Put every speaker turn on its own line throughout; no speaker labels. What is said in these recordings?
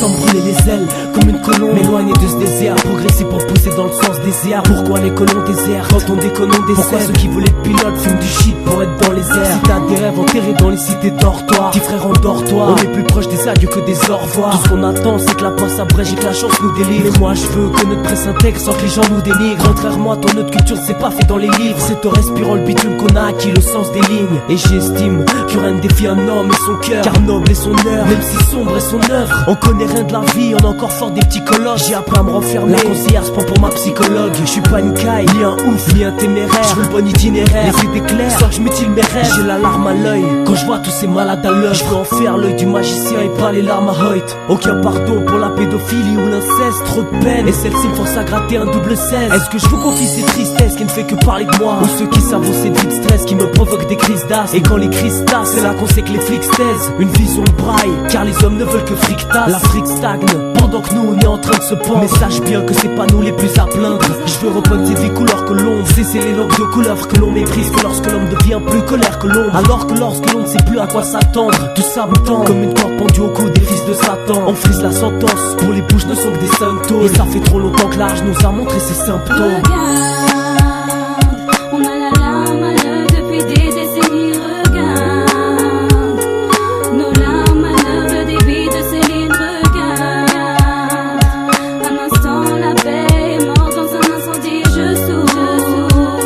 sens me brûler les ailes comme une colombe. M'éloigner de ce désert, progresser pour pousser dans le sens des airs. Pourquoi les colons désertent quand on déconne on décède? Pourquoi ceux qui voulaient être pilotes fument du shit pour être dans les airs? Si t'as des rêves enterrés dans les cités, dors-toi. Petit frère, endors-toi. On est plus proche des adieux que des au revoir. Tout ce qu'on attend c'est que la poisse abrège et que la chance nous délivre. Mais moi je veux que notre presse intègre sans que les gens nous dénigrent. Contrairement à ton autre culture, c'est pas fait dans les livres. C'est en respirant le bitume qu'on a acquis le sens des lignes. Et j'estime que rien ne défie un homme et son cœur, car noble est son heure, même si sombre est son œuvre. On connaît rien de la vie, on est encore fort des petits colosses. J'ai appris à me renfermer, la conseillère se prend pour ma psychologue. Je suis pas une caille, ni un ouf, ni un téméraire. Je veux le bon itinéraire, les idées claires, sans que je mutile mes rêves. J'ai la larme à l'œil quand je vois tous ces malades à l'œuvre. Je veux en faire l'œil du magicien et pas les larmes à Hoyt. Aucun pardon pour la pédophilie ou l'inceste, trop de peine. Et celle-ci me force à gratter un double 16. Est-ce que je vous confie ces tristesses qui ne fait que parler de moi? Ou ceux qui savent cette vie de stress qui me provoque des crises d'asthme? Et quand les crises tassent, c'est là qu'on sait que les flics se taisent. Une vision de braille, car les hommes ne veulent que fric tasse. L'Afrique stagne, pendant que nous on est en train de se pendre. Mais sache bien que c'est pas nous les plus à plaindre. Je veux repeindre cette vie couleur que l'ombre, cesser les loques de couleur que l'on méprise. Que lorsque l'homme devient plus colère que l'ombre, alors que lorsque l'on ne sait plus à quoi s'attendre, tout ça me tend comme une corde pendue au cou des fils de Satan. On frise la sentence, pour les bouches ne sont que des symptômes. Et ça fait trop longtemps que l'âge nous a montré ses symptômes.
On a la larme à l'œil depuis des décennies, regarde. Nos larmes à l'œuvre débit de Céline, regarde. Un instant la paix est morte dans un incendie, je souffre,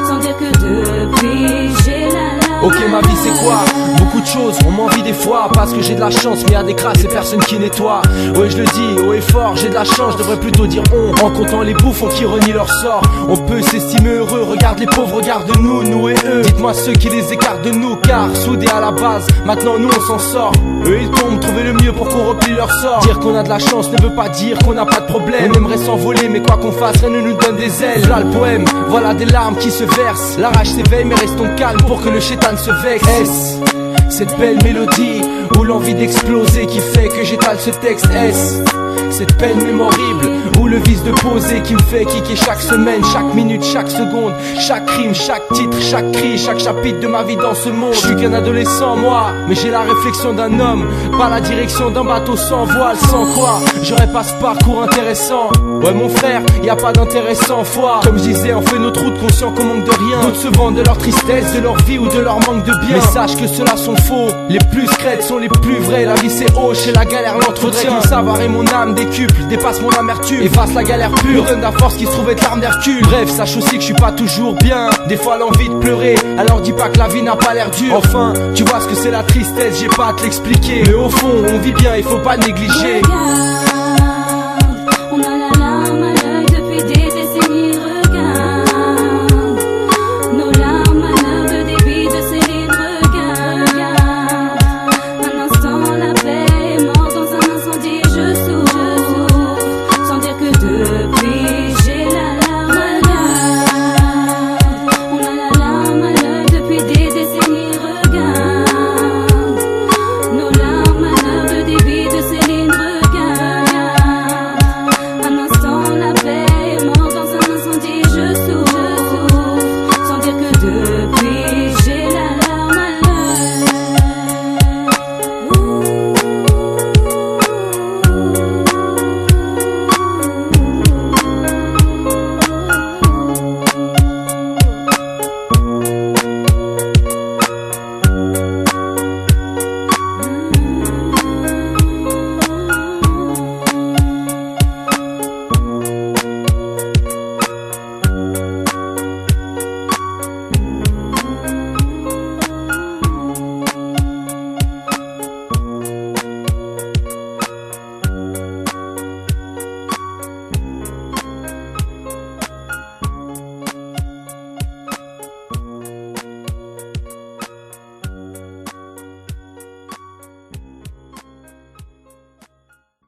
sans dire que depuis j'ai la larme.
Ok, ma vie c'est quoi? Beaucoup de choses, on m'envie des fois parce que j'ai de la chance, mais y'a des crasses et personne qui nettoie. Ouais, je le dis haut et fort, j'ai de la chance, je devrais plutôt dire on. En comptant les bouffons qui renient leur sort, on peut s'estimer heureux. Regarde les pauvres, regarde-nous, nous et eux. Dites-moi ceux qui les écartent de nous, car soudés à la base, maintenant nous on s'en sort. Eux ils tombent, trouver le mieux pour qu'on replie leur sort. Dire qu'on a de la chance ne veut pas dire qu'on n'a pas de problème. On aimerait s'envoler, mais quoi qu'on fasse, rien ne nous donne des ailes. Voilà le poème, voilà des larmes qui se versent. La rage s'éveille, mais restons calmes pour que le chétan se vexe. Est-ce cette belle mélodie ou l'envie d'exploser qui fait que j'étale ce texte? Est-ce cette peine mémorible ou le vice de poser qui me fait kicker chaque semaine, chaque minute, chaque seconde, chaque rime, chaque titre, chaque cri, chaque chapitre de ma vie dans ce monde? Je suis qu'un adolescent moi, mais j'ai la réflexion d'un homme, pas la direction d'un bateau sans voile. Sans quoi j'aurais pas ce parcours intéressant. Ouais mon frère, y a pas d'intérêt sans foi. Comme je disais, on fait notre route conscient qu'on manque de rien. D'autres se vendent de leur tristesse, de leur vie ou de leur manque de bien. Mais sache que ceux-là sont faux, les plus crêtes sont les plus vrais. La vie c'est haut, chez la galère l'entretien. Mon savoir et mon âme décuple, dépasse mon amertume, efface la galère pure, me donne la force qui se trouve être l'arme d'Hercule. Bref, sache aussi que je suis pas toujours bien, des fois l'envie de pleurer, alors dis pas que la vie n'a pas l'air dure. Enfin, tu vois ce que c'est la tristesse, j'ai pas à te l'expliquer, mais au fond on vit bien, il faut pas négliger.